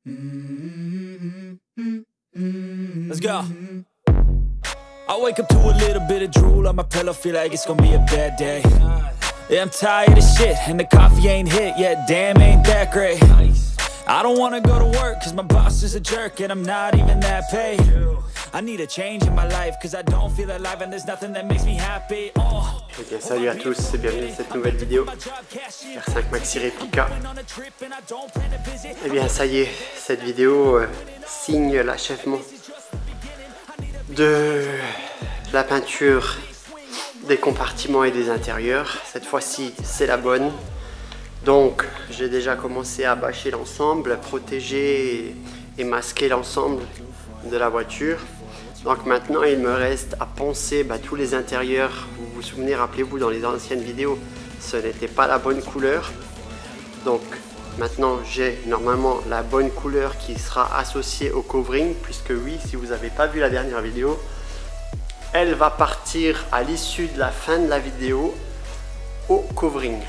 Let's go. I wake up to a little bit of drool on my pillow, feel like it's gonna be a bad day. Yeah, I'm tired of shit, and the coffee ain't hit yet, damn, ain't that great. I don't wanna go to work, cause my boss is a jerk, and I'm not even that paid. I need a change in my life, cause I don't feel alive, and there's nothing that makes me happy. Eh bien, salut à tous et bienvenue dans cette nouvelle vidéo R5 Maxi Replica. Eh bien, ça y est, cette vidéo signe l'achèvement de la peinture des compartiments et des intérieurs. Cette fois-ci, c'est la bonne. Donc, j'ai déjà commencé à bâcher l'ensemble, protéger et masquer l'ensemble de la voiture. Donc maintenant, il me reste à poncer tous les intérieurs. Vous vous souvenez, rappelez-vous, dans les anciennes vidéos, ce n'était pas la bonne couleur. Donc maintenant, j'ai normalement la bonne couleur qui sera associée au covering, puisque oui, si vous n'avez pas vu la dernière vidéo, elle va partir à l'issue de la fin de la vidéo au covering.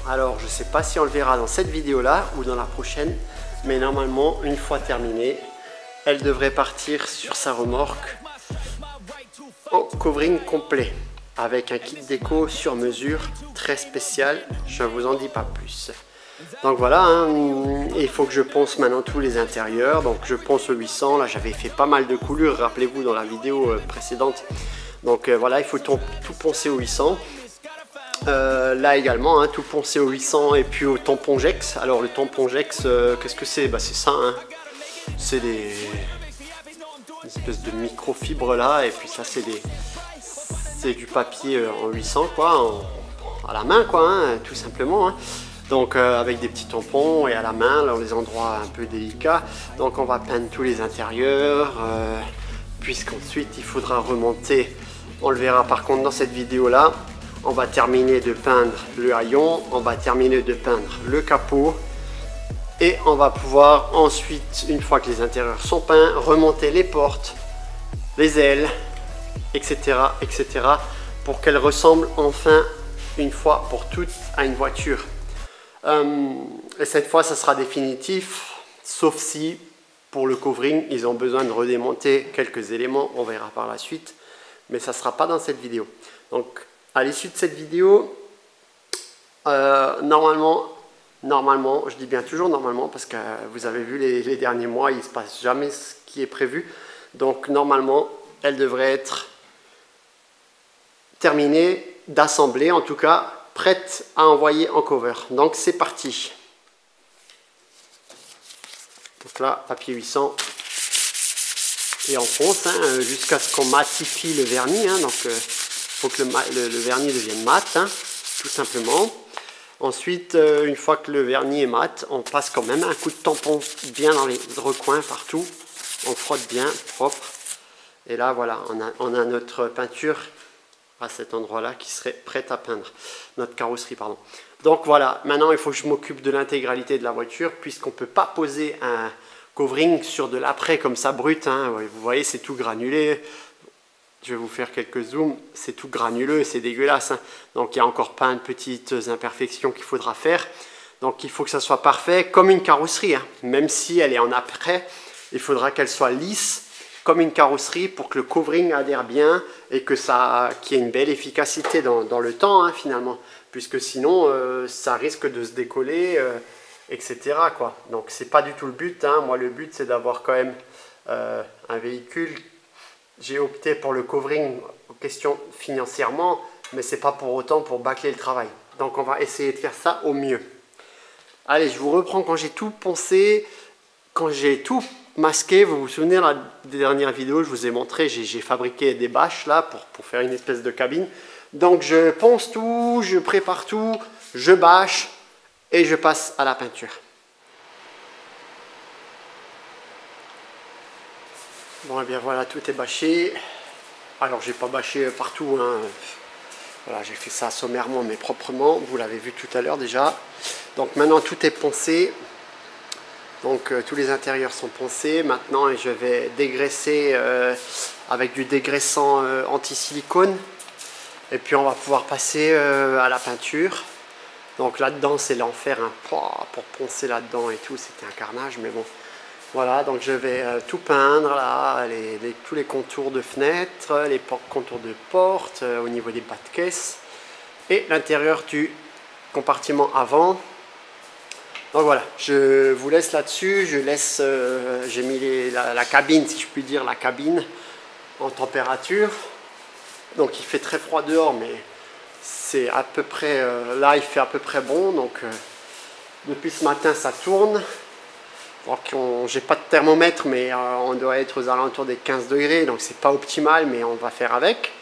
Alors, je ne sais pas si on le verra dans cette vidéo-là ou dans la prochaine, mais normalement, une fois terminée, elle devrait partir sur sa remorque au covering complet avec un kit déco sur mesure très spécial. Je ne vous en dis pas plus. Donc voilà, il faut que je ponce maintenant tous les intérieurs. Donc je ponce au 800. Là, j'avais fait pas mal de coulures, rappelez-vous, dans la vidéo précédente. Donc voilà, il faut tout poncer au 800. Là également, tout poncer au 800 et puis au tampon Jex. Alors le tampon Jex, qu'est-ce que c'est? C'est ça, c'est des espèces de microfibres là, et puis ça c'est du papier en 800 quoi, à la main quoi, tout simplement. Donc avec des petits tampons et à la main dans les endroits un peu délicats. Donc on va peindre tous les intérieurs, puisqu'ensuite il faudra remonter. On le verra par contre dans cette vidéo là. On va terminer de peindre le haillon, on va terminer de peindre le capot. Et on va pouvoir ensuite, une fois que les intérieurs sont peints, remonter les portes, les ailes, etc. etc. pour qu'elles ressemblent enfin, une fois pour toutes, à une voiture. Et cette fois, ça sera définitif, sauf si, pour le covering, ils ont besoin de redémonter quelques éléments, on verra par la suite. Mais ça ne sera pas dans cette vidéo. Donc, à l'issue de cette vidéo, normalement, je dis bien toujours normalement, parce que vous avez vu les derniers mois, il ne se passe jamais ce qui est prévu. Donc normalement, elle devrait être terminée d'assembler, en tout cas prête à envoyer en cover. Donc c'est parti. Donc là, papier 800 et on ponce jusqu'à ce qu'on matifie le vernis. Donc il faut que le vernis devienne mat, tout simplement. Ensuite, une fois que le vernis est mat, on passe quand même un coup de tampon bien dans les recoins partout. On frotte bien, propre. Et là, voilà, on a notre peinture à cet endroit-là qui serait prête à peindre. Notre carrosserie, pardon. Donc voilà, maintenant il faut que je m'occupe de l'intégralité de la voiture, puisqu'on ne peut pas poser un covering sur de l'après comme ça, brut. Vous voyez, c'est tout granulé. Je vais vous faire quelques zooms, c'est tout granuleux, c'est dégueulasse. Donc il y a encore plein de petites imperfections qu'il faudra faire. Donc il faut que ça soit parfait, comme une carrosserie. Même si elle est en après, il faudra qu'elle soit lisse, comme une carrosserie, pour que le covering adhère bien et que qu'il y ait une belle efficacité dans le temps, finalement. Puisque sinon, ça risque de se décoller, etc. quoi. Donc c'est pas du tout le but. Moi, le but, c'est d'avoir quand même un véhicule. J'ai opté pour le covering en question financièrement, mais c'est pas pour autant pour bâcler le travail. Donc on va essayer de faire ça au mieux. Allez, je vous reprends quand j'ai tout poncé, quand j'ai tout masqué. Vous vous souvenez, dans la dernière vidéo, je vous ai montré, j'ai fabriqué des bâches là pour faire une espèce de cabine. Donc je ponce tout, je prépare tout, je bâche et je passe à la peinture. Bon, et bien voilà, tout est bâché. Alors, j'ai pas bâché partout. Voilà, j'ai fait ça sommairement, mais proprement. Vous l'avez vu tout à l'heure déjà. Donc, maintenant, tout est poncé. Donc, tous les intérieurs sont poncés. Maintenant, je vais dégraisser avec du dégraissant anti-silicone. Et puis, on va pouvoir passer à la peinture. Donc là-dedans, c'est l'enfer, hein. Pour poncer là-dedans et tout, c'était un carnage, mais bon. Voilà, donc je vais tout peindre là, tous les contours de fenêtres, les contours de portes, au niveau des bas de caisse et l'intérieur du compartiment avant. Donc voilà, je vous laisse là-dessus, j'ai mis la cabine, si je puis dire, la cabine en température. Donc il fait très froid dehors, mais c'est à peu près, là il fait à peu près bon, donc depuis ce matin ça tourne. J'ai pas de thermomètre, mais on doit être aux alentours des 15 degrés, donc c'est pas optimal, mais on va faire avec.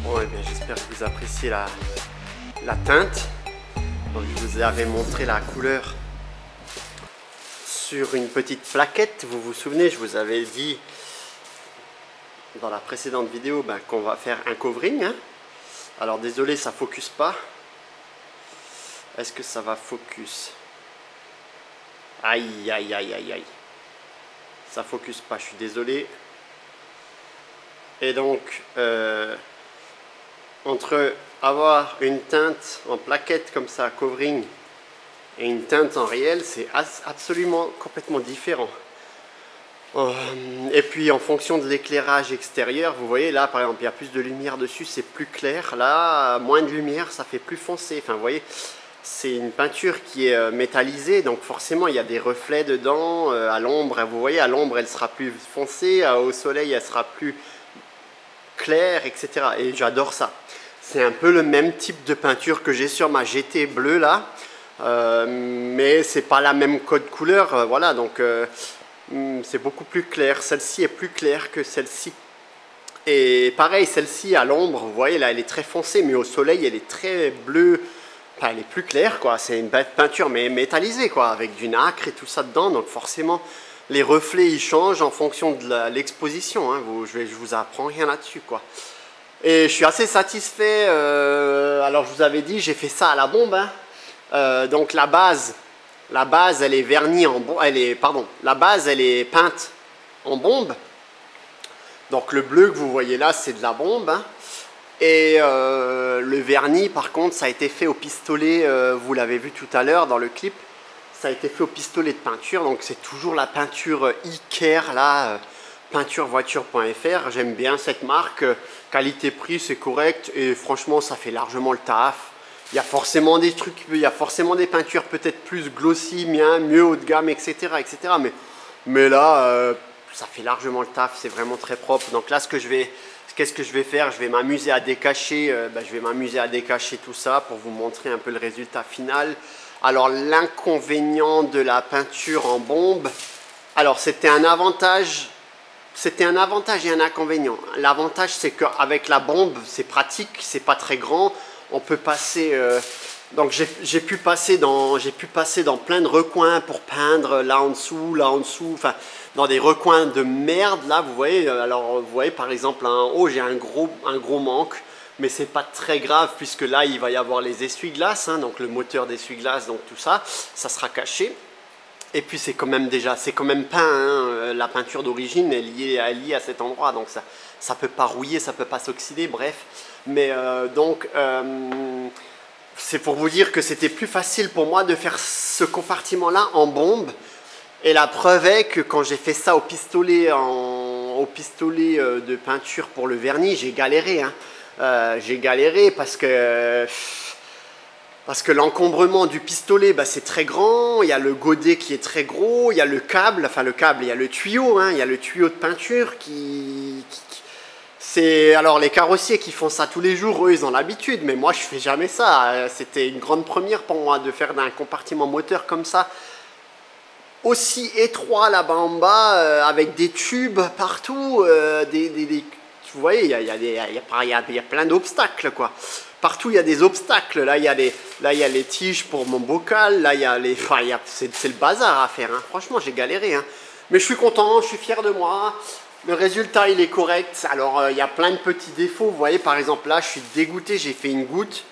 Bon, eh bien, j'espère que vous appréciez la teinte. Donc, je vous avais montré la couleur sur une petite plaquette. Vous vous souvenez, je vous avais dit dans la précédente vidéo qu'on va faire un covering, hein. Alors désolé, ça focus pas. Est-ce que ça va focus? Aïe, aïe, aïe, aïe, aïe. Ça focus pas, je suis désolé. Et donc, entre avoir une teinte en plaquette comme ça, covering, et une teinte en réel, c'est absolument complètement différent. Et puis en fonction de l'éclairage extérieur, vous voyez là par exemple, il y a plus de lumière dessus, c'est plus clair. Là, moins de lumière, ça fait plus foncé. Enfin, vous voyez, c'est une peinture qui est métallisée, donc forcément il y a des reflets dedans. À l'ombre, vous voyez, à l'ombre elle sera plus foncée, au soleil elle sera plus claire, etc. Et j'adore ça. C'est un peu le même type de peinture que j'ai sur ma GT bleue là, mais c'est pas la même code couleur, voilà, donc c'est beaucoup plus clair. Celle-ci est plus claire que celle-ci. Et pareil, celle-ci à l'ombre, vous voyez là, elle est très foncée, mais au soleil, elle est très bleue. Enfin, elle est plus claire, quoi. C'est une peinture mais métallisée, quoi, avec du nacre et tout ça dedans. Donc forcément, les reflets, ils changent en fonction de l'exposition. Hein. Je vous apprends rien là-dessus, quoi. Et je suis assez satisfait. Alors, je vous avais dit, j'ai fait ça à la bombe. Hein. Donc la base, elle est vernie en bombe. La base, elle est peinte en bombe. Donc le bleu que vous voyez là, c'est de la bombe. Hein. Et le vernis, par contre, ça a été fait au pistolet. Vous l'avez vu tout à l'heure dans le clip. Ça a été fait au pistolet de peinture. Donc c'est toujours la peinture Iker là. Peinturevoiture.fr. J'aime bien cette marque. Qualité-prix, c'est correct. Et franchement, ça fait largement le taf. Il y a forcément des trucs, il y a forcément des peintures peut-être plus glossy, mieux haut de gamme, etc. etc. Mais là, ça fait largement le taf, c'est vraiment très propre. Donc là, qu'est-ce que je vais faire? Je vais m'amuser à décacher, tout ça pour vous montrer un peu le résultat final. Alors l'inconvénient de la peinture en bombe, alors c'était un avantage et un inconvénient. L'avantage, c'est qu'avec la bombe, c'est pratique, c'est pas très grand. On peut passer Donc j'ai pu passer dans plein de recoins pour peindre là en dessous, enfin dans des recoins de merde là, vous voyez. Alors vous voyez par exemple là en haut j'ai un gros manque, mais c'est pas très grave puisque là il va y avoir les essuie-glaces, hein, donc le moteur d'essuie-glaces, donc tout ça, ça sera caché. Et puis c'est quand même peint, hein, la peinture d'origine est liée à cet endroit, donc ça peut pas rouiller, ça peut pas s'oxyder, bref. Mais c'est pour vous dire que c'était plus facile pour moi de faire ce compartiment-là en bombe. Et la preuve est que quand j'ai fait ça au pistolet de peinture pour le vernis, j'ai galéré. Hein. J'ai galéré parce que l'encombrement du pistolet, bah, c'est très grand. Il y a le godet qui est très gros. Il y a le câble, il y a le tuyau. Hein, il y a le tuyau de peinture alors les carrossiers qui font ça tous les jours, eux ils ont l'habitude, mais moi je fais jamais ça. C'était une grande première pour moi de faire d'un compartiment moteur comme ça, aussi étroit là-bas en bas, avec des tubes partout, vous voyez, il y a plein d'obstacles quoi. Partout il y a des obstacles, là il y a les tiges pour mon bocal, là c'est le bazar à faire, hein. Franchement j'ai galéré, hein. Mais je suis content, je suis fier de moi. Le résultat, il est correct. Alors, il y a plein de petits défauts. Vous voyez, par exemple, là, je suis dégoûté. J'ai fait une goutte.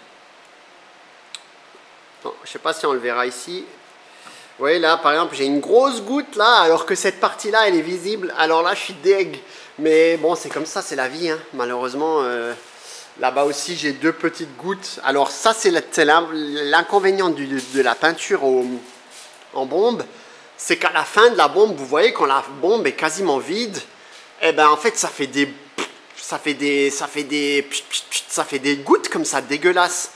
Bon, je ne sais pas si on le verra ici. Vous voyez, là, par exemple, j'ai une grosse goutte, là, alors que cette partie-là, elle est visible. Alors là, je suis deg. Mais bon, c'est comme ça, c'est la vie, hein. Malheureusement, là-bas aussi, j'ai deux petites gouttes. Alors ça, c'est l'inconvénient de la peinture en bombe. C'est qu'à la fin de la bombe, vous voyez, quand la bombe est quasiment vide, eh ben en fait ça fait des gouttes comme ça dégueulasses.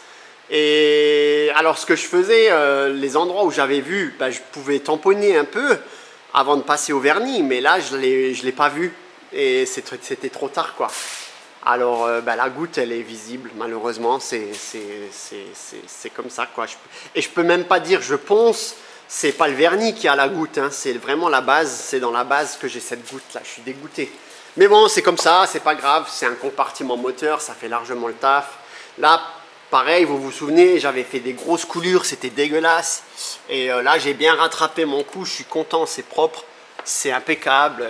Et alors ce que je faisais, les endroits où j'avais vu, ben, je pouvais tamponner un peu avant de passer au vernis, mais là je l'ai pas vu et c'était trop tard quoi. Alors ben, la goutte elle est visible malheureusement, c'est comme ça quoi. Et je peux même pas dire je ponce. C'est pas le vernis qui a la goutte, hein, c'est vraiment la base, c'est dans la base que j'ai cette goutte là, je suis dégoûté. Mais bon, c'est comme ça, c'est pas grave, c'est un compartiment moteur, ça fait largement le taf. Là, pareil, vous vous souvenez, j'avais fait des grosses coulures, c'était dégueulasse. Et là, j'ai bien rattrapé mon coup, je suis content, c'est propre, c'est impeccable.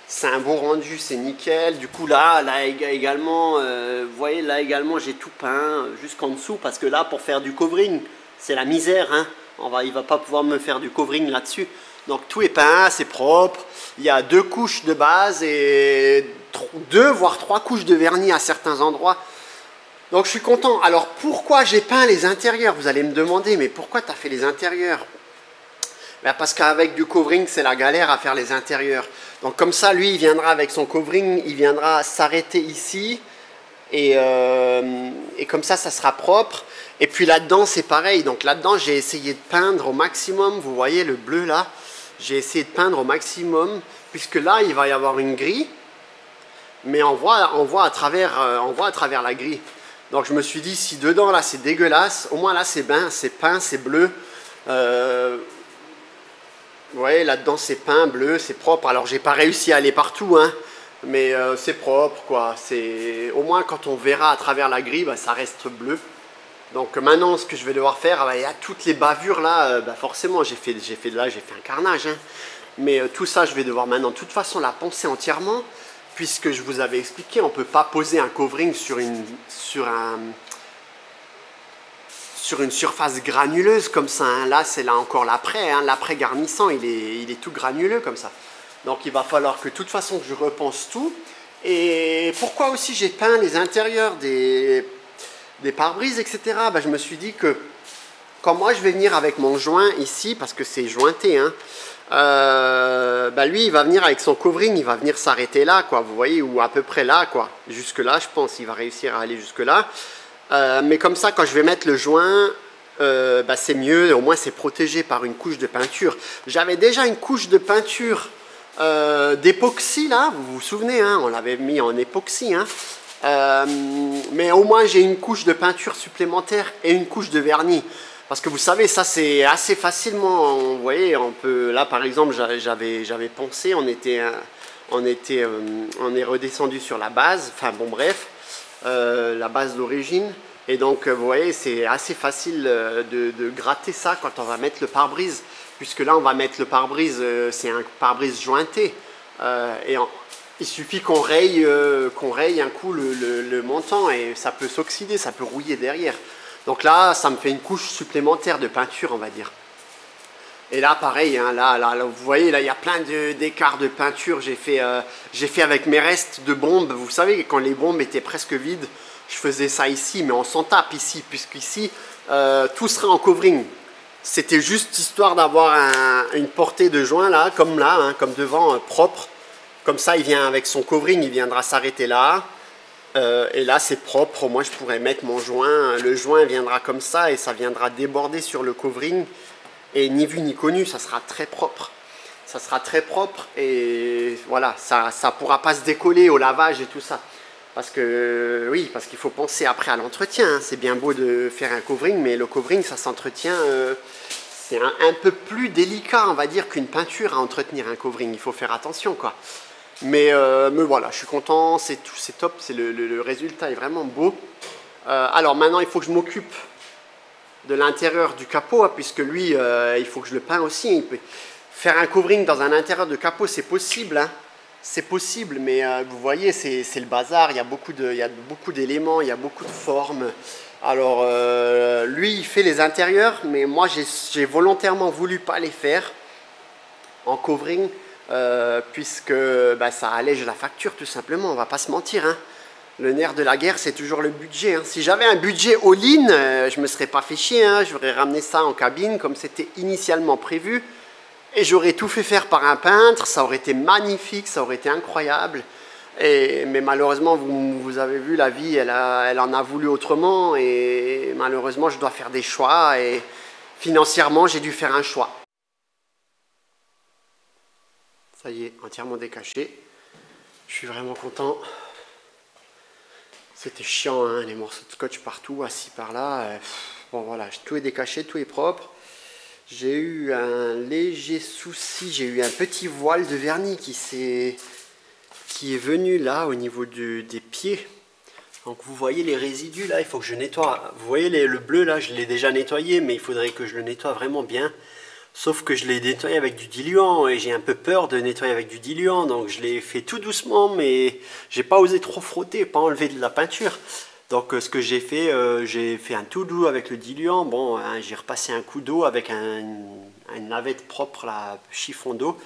C'est un bon rendu, c'est nickel. Du coup, là également, vous voyez, là également, j'ai tout peint jusqu'en dessous parce que là, pour faire du covering, c'est la misère, hein. Il va pas pouvoir me faire du covering là-dessus. Donc tout est peint, c'est propre. Il y a 2 couches de base et 2 voire 3 couches de vernis à certains endroits. Donc je suis content. Alors pourquoi j'ai peint les intérieurs? Vous allez me demander, mais pourquoi tu as fait les intérieurs? Ben parce qu'avec du covering, c'est la galère à faire les intérieurs. Donc comme ça, lui, il viendra avec son covering, il viendra s'arrêter ici. Et comme ça sera propre. Et puis là-dedans, c'est pareil. Donc là-dedans, j'ai essayé de peindre au maximum. Vous voyez le bleu là? J'ai essayé de peindre au maximum. Puisque là, il va y avoir une grille. Mais on voit à travers la grille. Donc je me suis dit, si dedans, là, c'est dégueulasse, au moins là, c'est peint, c'est bleu. Vous voyez, là-dedans, c'est peint, bleu, c'est propre. Alors, j'ai pas réussi à aller partout, hein. Mais c'est propre, quoi. Au moins, quand on verra à travers la grille, bah, ça reste bleu. Donc maintenant, ce que je vais devoir faire, bah, il y a toutes les bavures là, bah, forcément, j'ai fait un carnage. Hein. Mais tout ça, je vais devoir maintenant, de toute façon, la poncer entièrement. Puisque je vous avais expliqué, on ne peut pas poser un covering sur une surface granuleuse comme ça. Hein. Là, c'est là encore l'après. Hein. L'après garnissant, il est tout granuleux comme ça. Donc il va falloir que de toute façon que je repense tout. Et pourquoi aussi j'ai peint les intérieurs des pare-brises, etc. Ben, je me suis dit que quand moi je vais venir avec mon joint ici, parce que c'est jointé, hein, ben lui il va venir avec son covering, il va venir s'arrêter là, quoi, vous voyez, ou à peu près là, quoi. Jusque là, je pense, il va réussir à aller jusque là. Mais comme ça, quand je vais mettre le joint, ben, c'est mieux, au moins c'est protégé par une couche de peinture. J'avais déjà une couche de peinture d'époxy là, vous vous souvenez, hein, on l'avait mis en époxy, hein, mais au moins j'ai une couche de peinture supplémentaire et une couche de vernis, parce que vous savez, ça c'est assez facilement, vous voyez, on peut, là par exemple j'avais pensé, on est redescendu sur la base, enfin bon bref, la base d'origine, Et donc vous voyez, c'est assez facile de gratter ça quand on va mettre le pare-brise, puisque là on va mettre le pare-brise, c'est un pare-brise jointé, il suffit qu'on raye un coup le montant et ça peut s'oxyder, ça peut rouiller derrière. Donc là, ça me fait une couche supplémentaire de peinture, on va dire. Et là, pareil, hein, là, vous voyez, là, il y a plein d'écarts de peinture. J'ai fait avec mes restes de bombes. Vous savez, quand les bombes étaient presque vides, je faisais ça ici, mais on s'en tape ici, puisqu'ici, tout serait en covering. C'était juste histoire d'avoir une portée de joint, là, hein, comme devant, propre. Comme ça, il vient avec son covering, il viendra s'arrêter là. Et là, c'est propre. Moi, je pourrais mettre mon joint. Le joint viendra comme ça et ça viendra déborder sur le covering. Et ni vu ni connu, ça sera très propre. Ça sera très propre et voilà, ça ne pourra pas se décoller au lavage et tout ça. Parce que oui, parce qu'il faut penser après à l'entretien. Hein. C'est bien beau de faire un covering, mais le covering, ça s'entretient. C'est un peu plus délicat, on va dire, qu'une peinture à entretenir un covering. Il faut faire attention, quoi. Mais voilà, je suis content, c'est top, le résultat est vraiment beau. Alors maintenant, il faut que je m'occupe de l'intérieur du capot, hein, puisque lui, il faut que je le peins aussi. Faire un covering dans un intérieur de capot, c'est possible, hein. C'est possible, mais vous voyez, c'est le bazar, il y a beaucoup d'éléments, il y a beaucoup de formes. Alors, lui, il fait les intérieurs, mais moi, j'ai volontairement voulu pas les faire en covering, puisque ça allège la facture, tout simplement, on va pas se mentir, hein. Le nerf de la guerre, c'est toujours le budget. Hein. Si j'avais un budget all-in, je ne me serais pas fait chier. Hein. J'aurais ramené ça en cabine comme c'était initialement prévu. Et j'aurais tout fait faire par un peintre. Ça aurait été magnifique, ça aurait été incroyable. Mais malheureusement, vous avez vu, la vie, elle en a voulu autrement. Et malheureusement, je dois faire des choix. Et financièrement, j'ai dû faire un choix. Ça y est, entièrement décaché. Je suis vraiment content. C'était chiant, hein, les morceaux de scotch partout, assis par là. Bon voilà, tout est décaché, tout est propre. J'ai eu un léger souci, j'ai eu un petit voile de vernis qui est venu là au niveau des pieds. Donc vous voyez les résidus là, il faut que je nettoie. Vous voyez le bleu là, je l'ai déjà nettoyé, mais il faudrait que je le nettoie vraiment bien. Sauf que je l'ai nettoyé avec du diluant et j'ai un peu peur de nettoyer avec du diluant. Donc je l'ai fait tout doucement, mais j'ai pas osé trop frotter, pas enlever de la peinture. Donc ce que j'ai fait un tout doux avec le diluant. Bon, hein, j'ai repassé un coup d'eau avec une lavette propre, là, chiffon d'eau.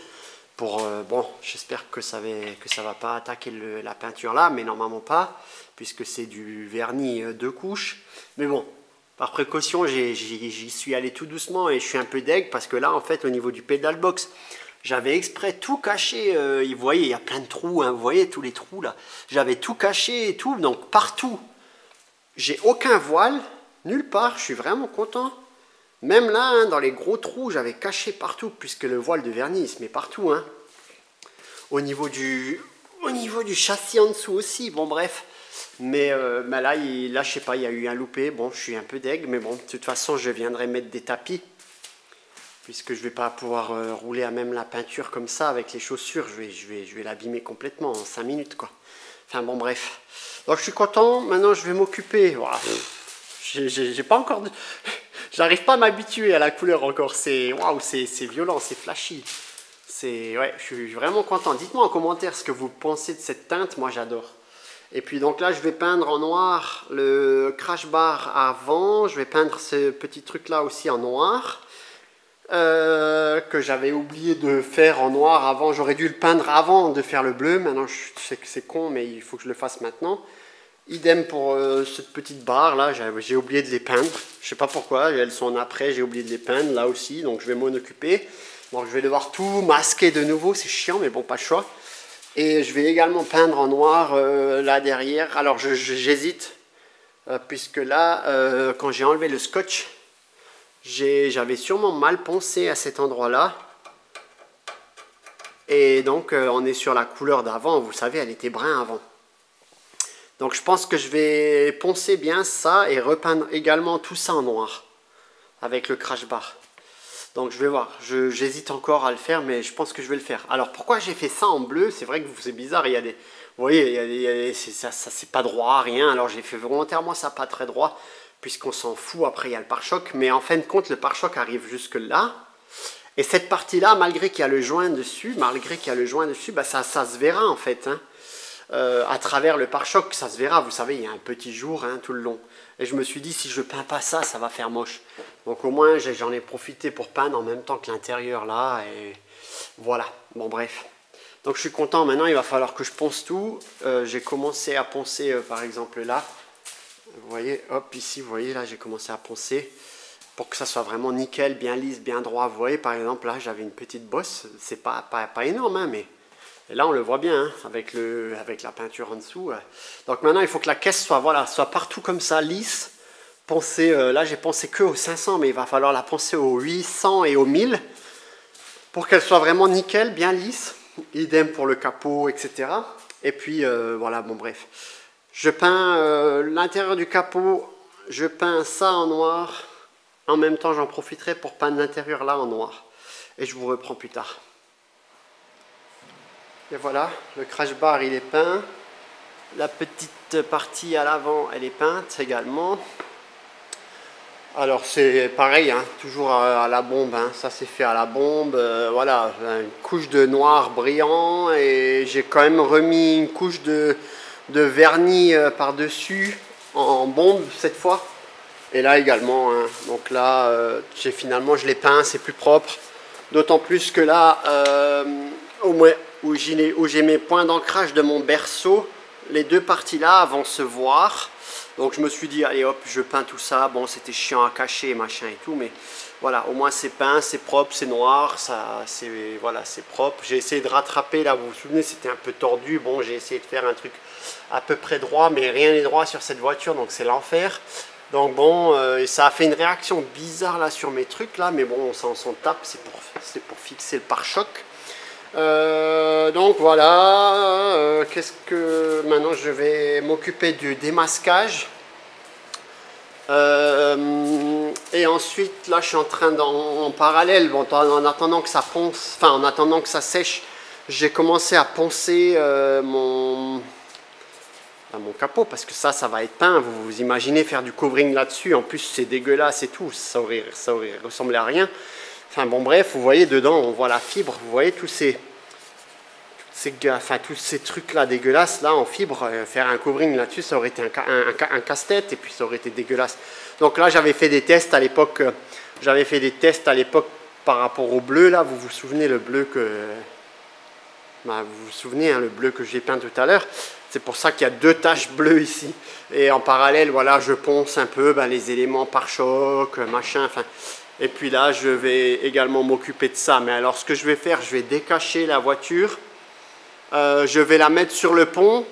Bon, j'espère que ça va pas attaquer la peinture là, mais normalement pas, puisque c'est du vernis 2 couches. Mais bon. Par précaution, j'y suis allé tout doucement et je suis un peu deg parce que là, en fait, au niveau du pedal box, j'avais exprès tout caché. Vous voyez, il y a plein de trous, hein, vous voyez tous les trous là. J'avais tout caché et tout, donc partout. J'ai aucun voile, nulle part, je suis vraiment content. Même là, hein, dans les gros trous, j'avais caché partout puisque le voile de vernis, il se met partout. Hein. Au niveau du châssis en dessous aussi, bon bref. Mais là, je sais pas, il y a eu un loupé. Bon, je suis un peu deg, mais bon, de toute façon, je viendrai mettre des tapis. Puisque je vais pas pouvoir rouler à même la peinture comme ça avec les chaussures. Je vais l'abîmer complètement en 5 minutes, quoi. Enfin, bon, bref. Donc, je suis content. Maintenant, je vais m'occuper. Voilà. J'ai pas encore... J'arrive pas à m'habituer à la couleur encore. Waouh, c'est violent, c'est flashy. Ouais, je suis vraiment content. Dites-moi en commentaire ce que vous pensez de cette teinte. Moi, j'adore. Et puis donc là, je vais peindre en noir le crash bar avant. Je vais peindre ce petit truc là aussi en noir. Que j'avais oublié de faire en noir avant. J'aurais dû le peindre avant de faire le bleu. Maintenant, je sais que c'est con, mais il faut que je le fasse maintenant. Idem pour cette petite barre là. J'ai oublié de les peindre. Je sais pas pourquoi. Elles sont après. J'ai oublié de les peindre là aussi. Donc je vais m'en occuper. Donc je vais devoir tout masquer de nouveau. C'est chiant, mais bon, pas le choix. Et je vais également peindre en noir là derrière. Alors j'hésite, puisque là, quand j'ai enlevé le scotch, j'avais sûrement mal poncé à cet endroit-là. Et donc on est sur la couleur d'avant, vous savez, elle était brun avant. Donc je pense que je vais poncer bien ça et repeindre également tout ça en noir, avec le crash bar. Donc je vais voir, j'hésite encore à le faire, mais je pense que je vais le faire. Alors pourquoi j'ai fait ça en bleu? C'est vrai que c'est bizarre, voyez, ça c'est pas droit, rien. Alors j'ai fait volontairement ça pas très droit, puisqu'on s'en fout, après il y a le pare-choc. Mais en fin de compte, le pare-choc arrive jusque là. Et cette partie-là, malgré qu'il y a le joint dessus, bah ça se verra en fait. Hein. À travers le pare-choc, ça se verra. Vous savez, il y a un petit jour hein, tout le long. Et je me suis dit, si je peins pas ça, ça va faire moche. Donc au moins, j'en ai profité pour peindre en même temps que l'intérieur là. Et voilà, bon bref. Donc je suis content, maintenant il va falloir que je ponce tout. J'ai commencé à poncer par exemple là. Vous voyez, hop, ici, vous voyez, là j'ai commencé à poncer. Pour que ça soit vraiment nickel, bien lisse, bien droit. Vous voyez, par exemple, là j'avais une petite bosse. C'est pas énorme, hein, mais... Et là on le voit bien, hein, avec la peinture en dessous. Donc maintenant il faut que la caisse soit, voilà, soit partout comme ça, lisse. Poncer, là j'ai poncé que au 500, mais il va falloir la poncer au 800 et au 1000. Pour qu'elle soit vraiment nickel, bien lisse. Idem pour le capot, etc. Et puis voilà, bon bref. Je peins l'intérieur du capot, je peins ça en noir. En même temps j'en profiterai pour peindre l'intérieur là en noir. Et je vous reprends plus tard. Et voilà, le crash bar il est peint. La petite partie à l'avant elle est peinte également. Alors c'est pareil, hein, toujours à la bombe, hein, ça c'est fait à la bombe. Voilà, une couche de noir brillant et j'ai quand même remis une couche de vernis par-dessus en bombe cette fois. Et là également, hein, donc là finalement je l'ai peint, c'est plus propre. D'autant plus que là, au moins où j'ai mes points d'ancrage de mon berceau, les deux parties là vont se voir. Donc je me suis dit, allez hop, je peins tout ça. Bon, c'était chiant à cacher, machin et tout, mais voilà, au moins c'est peint, c'est propre, c'est noir, voilà, c'est propre. J'ai essayé de rattraper, là, vous vous souvenez, c'était un peu tordu. Bon, j'ai essayé de faire un truc à peu près droit, mais rien n'est droit sur cette voiture, donc c'est l'enfer. Donc bon, et ça a fait une réaction bizarre là sur mes trucs là, mais bon, on s'en tape, c'est pour fixer le pare-choc. Donc voilà, maintenant je vais m'occuper du démasquage. Et ensuite là je suis en train en parallèle, bon, en attendant que ça ponce, enfin en attendant que ça sèche, j'ai commencé à poncer mon capot, parce que ça va être peint. Vous imaginez faire du covering là-dessus, en plus c'est dégueulasse et tout, ça aurait ressemblé à rien. Enfin bon bref, vous voyez dedans, on voit la fibre, vous voyez tous ces trucs là dégueulasses là en fibre, faire un covering là-dessus, ça aurait été un casse-tête et puis ça aurait été dégueulasse. Donc là j'avais fait des tests à l'époque, par rapport au bleu là, vous vous souvenez le bleu que... vous vous souvenez hein, le bleu que j'ai peint tout à l'heure, c'est pour ça qu'il y a deux taches bleues ici. Et en parallèle, voilà, je ponce un peu les éléments pare-choc, machin, enfin... Et puis là, je vais également m'occuper de ça. Mais alors, ce que je vais faire, je vais décacher la voiture. Je vais la mettre sur le pont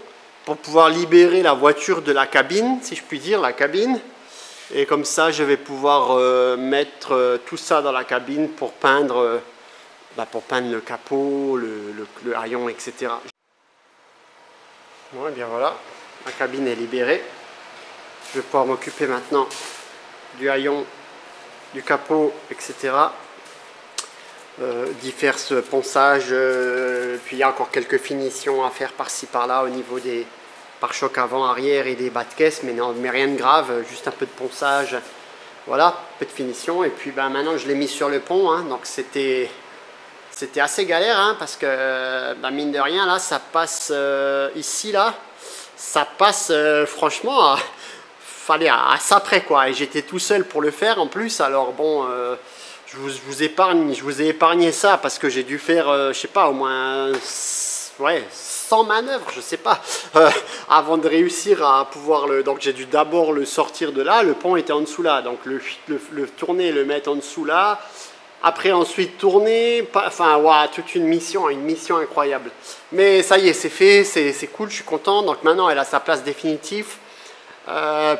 pour pouvoir libérer la voiture de la cabine, si je puis dire, la cabine. Et comme ça, je vais pouvoir mettre tout ça dans la cabine pour peindre le capot, le haillon, etc. Bon, et bien voilà, la cabine est libérée. Je vais pouvoir m'occuper maintenant du haillon, du capot, etc. D'y faire ce ponçage, puis il y a encore quelques finitions à faire par-ci par-là au niveau des pare-chocs avant, arrière et des bas de caisse, mais non, mais rien de grave, juste un peu de ponçage, voilà, un peu de finition. Et puis maintenant je l'ai mis sur le pont, hein, donc c'était assez galère, hein, parce que mine de rien là ça passe ici là, ça passe franchement fallait à ça près quoi, et j'étais tout seul pour le faire en plus. Alors bon, je vous ai épargné ça parce que j'ai dû faire je sais pas, au moins 100 manœuvres, je sais pas, avant de réussir à pouvoir donc j'ai dû d'abord le sortir de là, le pont était en dessous là, donc le tourner, le mettre en dessous là, après ensuite tourner, enfin ouais, toute une mission incroyable. Mais ça y est, c'est fait, c'est cool, je suis content. Donc maintenant elle a sa place définitive,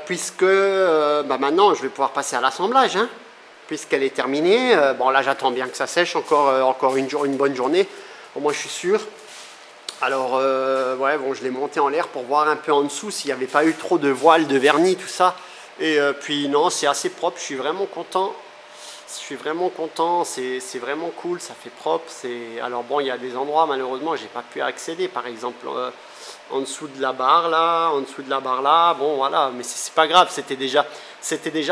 puisque maintenant je vais pouvoir passer à l'assemblage, hein, puisqu'elle est terminée. Bon là j'attends bien que ça sèche encore une bonne journée, au moins je suis sûr. Alors ouais, bon, je l'ai monté en l'air pour voir un peu en dessous s'il n'y avait pas eu trop de voile, de vernis, tout ça. Et puis non, c'est assez propre, je suis vraiment content. suis vraiment content, c'est vraiment cool, ça fait propre. Alors bon, il y a des endroits malheureusement j'ai pas pu accéder, par exemple en dessous de la barre là, en dessous de la barre là, bon voilà, mais c'est pas grave, c'était déjà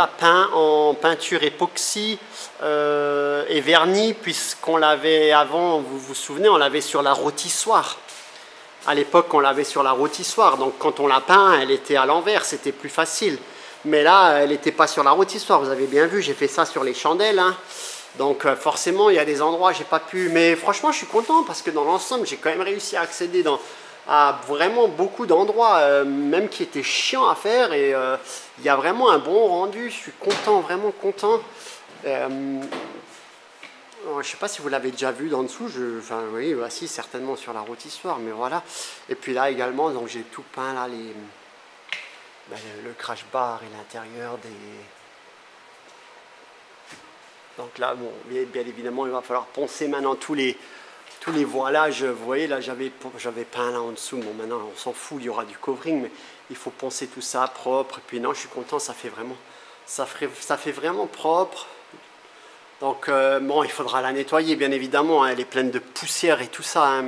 peint en peinture époxy et vernis, puisqu'on l'avait avant, vous vous souvenez, on l'avait sur la rôtissoire. À l'époque, on l'avait sur la rôtissoire, donc quand on l'a peint, elle était à l'envers, c'était plus facile. Mais là, elle n'était pas sur la rôtissoire, vous avez bien vu, j'ai fait ça sur les chandelles. Hein. Donc forcément, il y a des endroits, j'ai pas pu. Mais franchement, je suis content parce que dans l'ensemble, j'ai quand même réussi à accéder à vraiment beaucoup d'endroits, même qui étaient chiants à faire. Et il y a vraiment un bon rendu, je suis content, vraiment content. Je ne sais pas si vous l'avez déjà vu d'en dessous, enfin oui, bah, si, certainement sur la rôtissoire, mais voilà. Et puis là également, donc j'ai tout peint là, le crash bar et l'intérieur des... Donc là, bon, bien évidemment, il va falloir poncer maintenant tous les voilages. Vous voyez, là j'avais peint là en dessous, bon maintenant on s'en fout, il y aura du covering, mais il faut poncer tout ça propre. Et puis non, je suis content, ça fait vraiment propre. Donc bon, il faudra la nettoyer bien évidemment, hein, elle est pleine de poussière et tout ça, hein,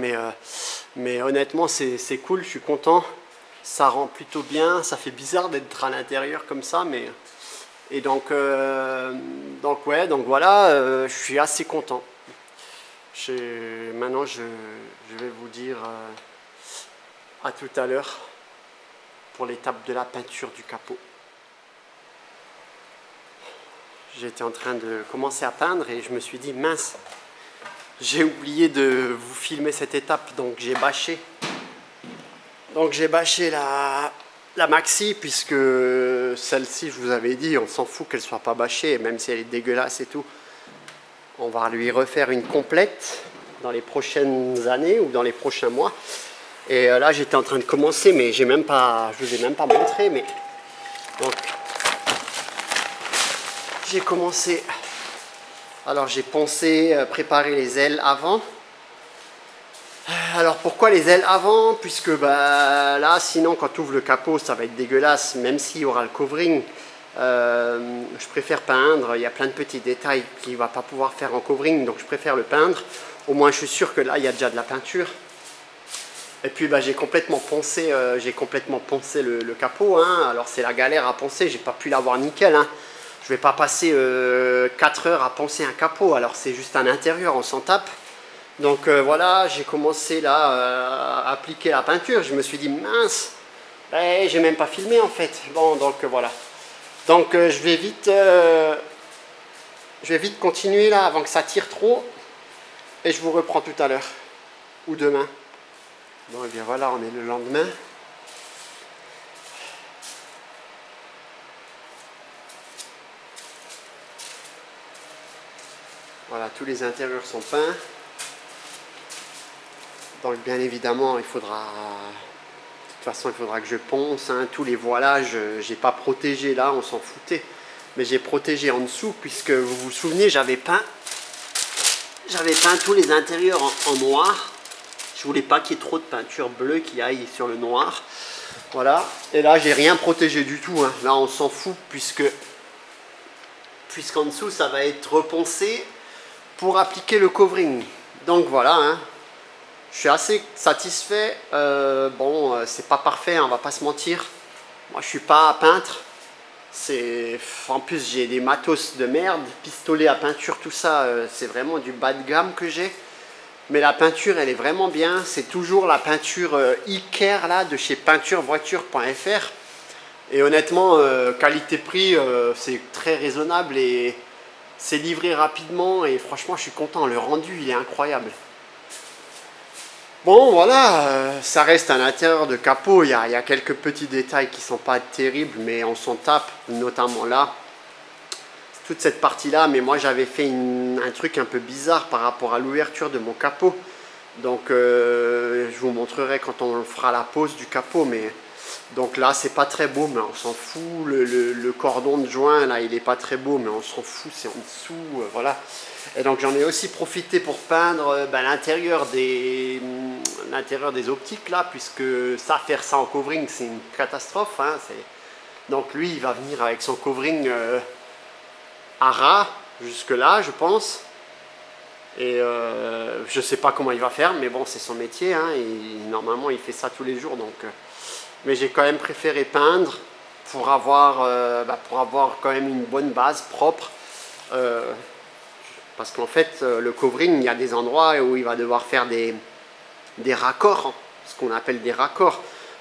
mais honnêtement c'est cool, je suis content, ça rend plutôt bien, ça fait bizarre d'être à l'intérieur comme ça, mais... Et donc voilà, je suis assez content. Maintenant je vais vous dire à tout à l'heure pour l'étape de la peinture du capot. J'étais en train de commencer à peindre et je me suis dit mince, j'ai oublié de vous filmer cette étape, donc j'ai bâché. Donc j'ai bâché la maxi, puisque celle-ci, je vous avais dit, on s'en fout qu'elle soit pas bâchée, même si elle est dégueulasse et tout. On va lui refaire une complète dans les prochaines années ou dans les prochains mois. Et là j'étais en train de commencer, mais je vous ai même pas montré, mais donc j'ai commencé, alors j'ai poncé, préparé les ailes avant. Alors pourquoi les ailes avant? Puisque bah, là sinon quand tu ouvres le capot ça va être dégueulasse, même s'il y aura le covering. Je préfère peindre, il y a plein de petits détails qu'il ne va pas pouvoir faire en covering, donc je préfère le peindre. Au moins je suis sûr que là il y a déjà de la peinture. Et puis bah, j'ai complètement poncé le capot, hein. Alors c'est la galère à poncer, j'ai pas pu l'avoir nickel, hein. Je vais pas passer 4 heures à poncer un capot, alors c'est juste un intérieur, on s'en tape. Donc voilà, j'ai commencé là à appliquer la peinture. Je me suis dit mince, j'ai même pas filmé en fait. Bon, donc voilà. Donc je vais vite continuer là avant que ça tire trop. Et je vous reprends tout à l'heure. Ou demain. Bon, et bien voilà, on est le lendemain. Voilà, tous les intérieurs sont peints. Donc bien évidemment, il faudra que je ponce, hein, tous les voilages, j'ai pas protégé là, on s'en foutait. Mais j'ai protégé en dessous, puisque vous vous souvenez, j'avais peint tous les intérieurs en noir. Je voulais pas qu'il y ait trop de peinture bleue qui aille sur le noir. Voilà, et là j'ai rien protégé du tout, hein. Là on s'en fout, puisqu'en dessous ça va être reponcé pour appliquer le covering. Donc voilà, hein. Je suis assez satisfait. Bon, c'est pas parfait, on va pas se mentir. Moi, je suis pas peintre. En plus, j'ai des matos de merde, pistolet à peinture, tout ça. C'est vraiment du bas de gamme que j'ai. Mais la peinture, elle est vraiment bien. C'est toujours la peinture Iker là de chez peinturevoiture.fr. Et honnêtement, qualité-prix, c'est très raisonnable et c'est livré rapidement. Et franchement, je suis content. Le rendu, il est incroyable. Bon voilà, ça reste un intérieur de capot, il y a quelques petits détails qui sont pas terribles, mais on s'en tape, notamment là, toute cette partie là, mais moi j'avais fait un truc un peu bizarre par rapport à l'ouverture de mon capot, donc je vous montrerai quand on fera la pose du capot, mais donc là c'est pas très beau, mais on s'en fout, le cordon de joint là il est pas très beau, mais on s'en fout, c'est en dessous, voilà. Et donc j'en ai aussi profité pour peindre l'intérieur des optiques là, puisque faire ça en covering c'est une catastrophe, hein, donc lui il va venir avec son covering à ras, jusque là, je pense. Et je sais pas comment il va faire, mais bon, c'est son métier, hein, et normalement il fait ça tous les jours. Donc, mais j'ai quand même préféré peindre pour avoir quand même une bonne base propre. Parce qu'en fait, le covering, il y a des endroits où il va devoir faire des raccords, hein, ce qu'on appelle des raccords.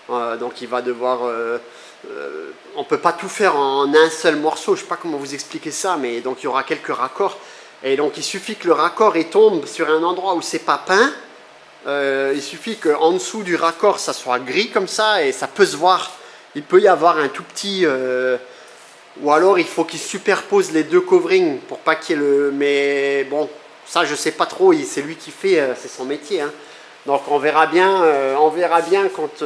Donc il va devoir... on ne peut pas tout faire en un seul morceau, je ne sais pas comment vous expliquer ça, mais donc il y aura quelques raccords. Et donc il suffit que le raccord tombe sur un endroit où c'est pas peint. Il suffit qu'en dessous du raccord, ça soit gris comme ça, et ça peut se voir. Il peut y avoir un tout petit... ou alors il faut qu'il superpose les deux coverings pour pas qu'il y ait le... Mais bon, ça je sais pas trop, c'est lui qui fait, c'est son métier. Hein. Donc on verra bien quand...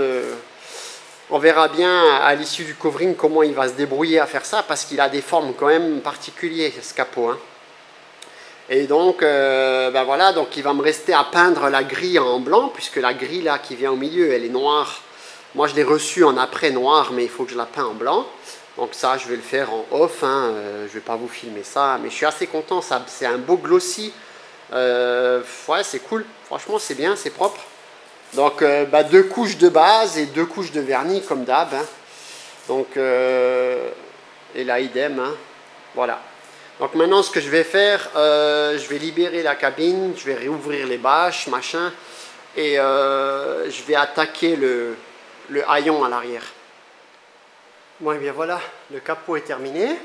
on verra bien à l'issue du covering comment il va se débrouiller à faire ça, parce qu'il a des formes quand même particulières, ce capot. Hein. Et donc, voilà, donc il va me rester à peindre la grille en blanc, puisque la grille là qui vient au milieu, elle est noire. Moi je l'ai reçue en après noir, mais il faut que je la peins en blanc. Donc ça, je vais le faire en off, hein. Je vais pas vous filmer ça, mais je suis assez content, c'est un beau glossy. Ouais, c'est cool, franchement c'est bien, c'est propre. Donc 2 couches de base et 2 couches de vernis comme d'hab. Hein. Donc, et là idem, hein. Voilà. Donc maintenant ce que je vais faire, je vais libérer la cabine, je vais réouvrir les bâches, machin. Et je vais attaquer le haillon à l'arrière. Bon et bien voilà, le capot est terminé.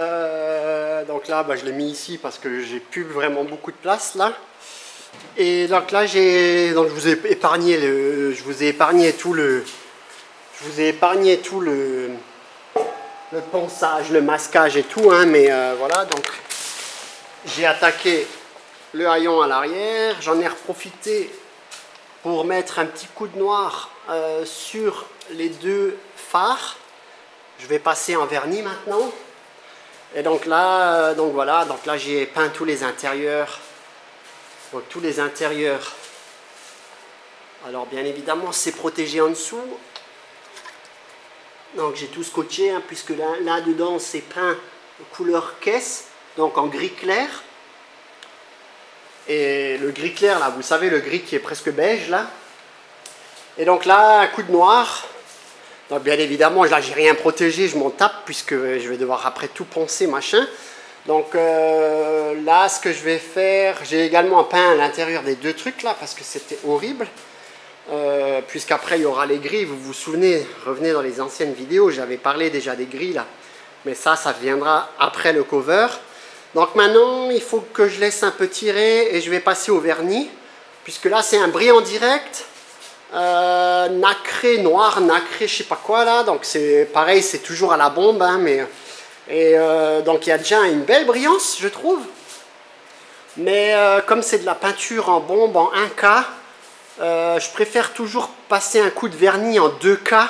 Donc là je l'ai mis ici parce que j'ai plus vraiment beaucoup de place là. Et donc là je vous ai épargné tout le ponçage, le masquage et tout, hein, mais voilà, donc j'ai attaqué le haillon à l'arrière, j'en ai profité pour mettre un petit coup de noir sur les 2 phares. Je vais passer en vernis maintenant. Et donc là, voilà, donc là j'ai peint tous les intérieurs. Donc tous les intérieurs. Alors bien évidemment c'est protégé en dessous. Donc j'ai tout scotché, hein, puisque là dedans c'est peint couleur caisse, donc en gris clair. Et le gris clair là, vous savez, le gris qui est presque beige là. Et donc là, un coup de noir. Donc bien évidemment, là j'ai rien protégé, je m'en tape, puisque je vais devoir après tout poncer, machin. Donc là, ce que je vais faire, j'ai également peint à l'intérieur des 2 trucs là, parce que c'était horrible. Puisqu'après il y aura les grilles, vous vous souvenez, revenez dans les anciennes vidéos, j'avais parlé déjà des grilles là. Mais ça viendra après le cover. Donc maintenant, il faut que je laisse un peu tirer et je vais passer au vernis. Puisque là, c'est un brillant direct. Nacré, noir, nacré, je sais pas quoi là. Donc c'est pareil, c'est toujours à la bombe. Hein, donc il y a déjà une belle brillance, je trouve. Mais comme c'est de la peinture en bombe, en 1K, je préfère toujours passer un coup de vernis en 2K.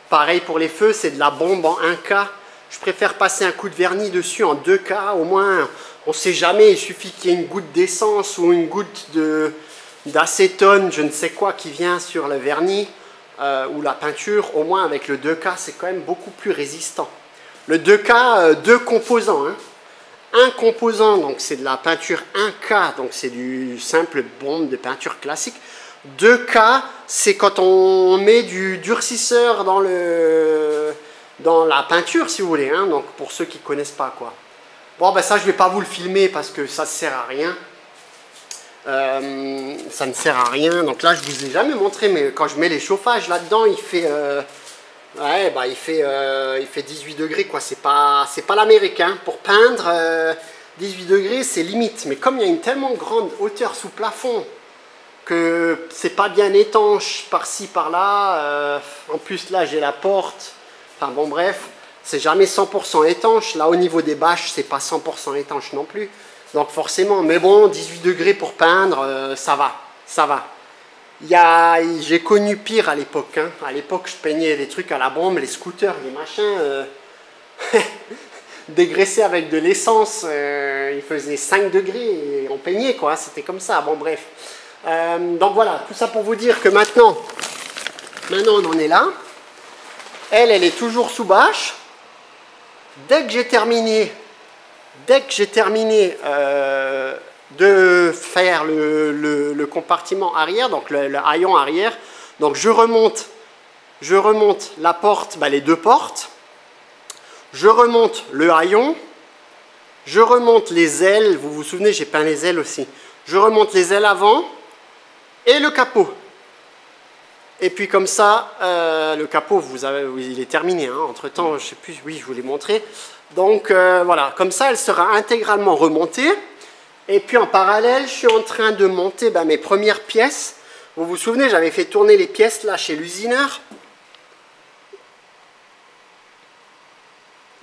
Pareil pour les feux, c'est de la bombe en 1K. Je préfère passer un coup de vernis dessus en 2K. Au moins, on ne sait jamais, il suffit qu'il y ait une goutte d'essence ou une goutte d'acétone, je ne sais quoi, qui vient sur le vernis ou la peinture. Au moins, avec le 2K, c'est quand même beaucoup plus résistant. Le 2K, 2 composants. Hein. Un composant, donc c'est de la peinture 1K, donc c'est du simple bombe de peinture classique. 2K, c'est quand on met du durcisseur dans la peinture, si vous voulez, hein, donc pour ceux qui ne connaissent pas quoi. Bon, ben ça, je ne vais pas vous le filmer parce que ça ne sert à rien. Ça ne sert à rien. Donc là, je ne vous ai jamais montré, mais quand je mets les chauffages là-dedans, il fait... ouais, bah il fait 18 degrés quoi, c'est pas l'américain. Pour peindre, 18 degrés c'est limite. Mais comme il y a une tellement grande hauteur sous plafond que c'est pas bien étanche par-ci par-là, en plus là j'ai la porte, enfin bon bref, c'est jamais 100% étanche. Là au niveau des bâches, c'est pas 100% étanche non plus. Donc forcément, mais bon, 18 degrés pour peindre, ça va, ça va. J'ai connu pire à l'époque. Hein. À l'époque, je peignais des trucs à la bombe, les scooters, les machins, dégraissés avec de l'essence. Il faisait 5 degrés et on peignait, quoi. C'était comme ça. Bon, bref. Donc voilà, tout ça pour vous dire que maintenant on en est là. Elle est toujours sous bâche. dès que j'ai terminé de faire le compartiment arrière, donc le haillon arrière, donc je remonte la porte, les deux portes, je remonte le haillon, je remonte les ailes, vous vous souvenez, j'ai peint les ailes aussi, je remonte les ailes avant et le capot. Et puis comme ça, le capot, il est terminé, hein. Entre temps, je sais plus, oui, je vous l'ai montré. Donc voilà, comme ça, elle sera intégralement remontée. Et puis en parallèle, je suis en train de monter mes premières pièces. Vous vous souvenez, j'avais fait tourner les pièces là chez l'usineur.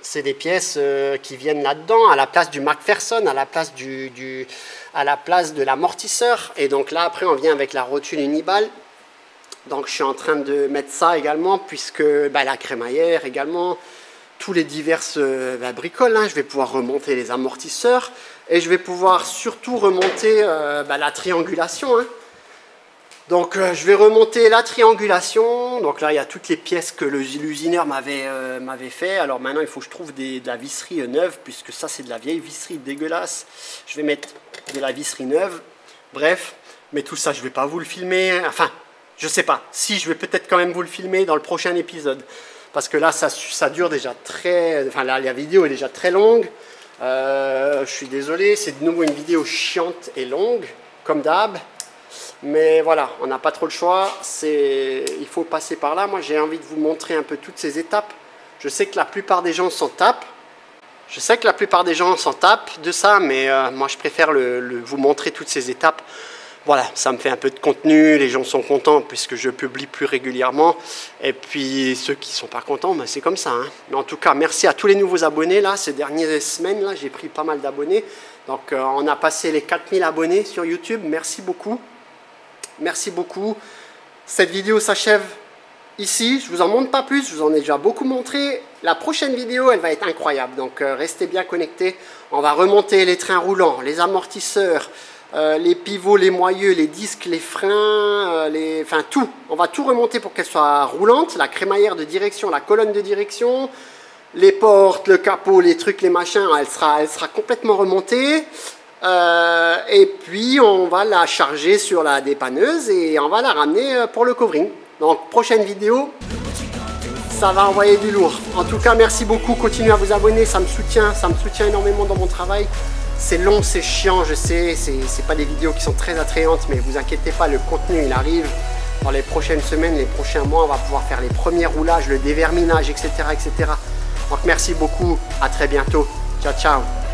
C'est des pièces qui viennent là-dedans, à la place du McPherson, à la place de l'amortisseur. Et donc là, après, on vient avec la rotule Uniball. Donc je suis en train de mettre ça également, puisque la crémaillère également, tous les diverses bricoles, hein, je vais pouvoir remonter les amortisseurs et je vais pouvoir surtout remonter la triangulation. Hein. Donc je vais remonter la triangulation, donc là il y a toutes les pièces que l'usineur m'avait fait. Alors maintenant il faut que je trouve de la visserie neuve, puisque ça c'est de la vieille visserie dégueulasse. Je vais mettre de la visserie neuve, bref, mais tout ça je ne vais pas vous le filmer, enfin... Je sais pas, si je vais peut-être quand même vous le filmer dans le prochain épisode. Parce que là, ça dure déjà très... Enfin, là, la vidéo est déjà très longue. Je suis désolé, c'est de nouveau une vidéo chiante et longue, comme d'hab. Mais voilà, on n'a pas trop le choix. Il faut passer par là. Moi, j'ai envie de vous montrer un peu toutes ces étapes. Je sais que la plupart des gens s'en tapent. De ça, mais moi, je préfère vous montrer toutes ces étapes. Voilà, ça me fait un peu de contenu, les gens sont contents puisque je publie plus régulièrement. Et puis ceux qui ne sont pas contents, c'est comme ça. Hein. Mais en tout cas, merci à tous les nouveaux abonnés. Là, ces dernières semaines, là, j'ai pris pas mal d'abonnés. Donc on a passé les 4000 abonnés sur YouTube. Merci beaucoup. Merci beaucoup. Cette vidéo s'achève ici. Je ne vous en montre pas plus, je vous en ai déjà beaucoup montré. La prochaine vidéo, elle va être incroyable. Donc restez bien connectés. On va remonter les trains roulants, les amortisseurs, les pivots, les moyeux, les disques, les freins, enfin tout. On va tout remonter pour qu'elle soit roulante. La crémaillère de direction, la colonne de direction, les portes, le capot, les trucs, les machins, elle sera complètement remontée. Et puis on va la charger sur la dépanneuse et on va la ramener pour le covering. Donc prochaine vidéo, ça va envoyer du lourd. En tout cas, merci beaucoup. Continuez à vous abonner, ça me soutient énormément dans mon travail. C'est long, c'est chiant, je sais, c'est pas des vidéos qui sont très attrayantes, mais vous inquiétez pas, le contenu il arrive. Dans les prochaines semaines, les prochains mois, on va pouvoir faire les premiers roulages, le déverminage, etc. Donc merci beaucoup, à très bientôt. Ciao, ciao.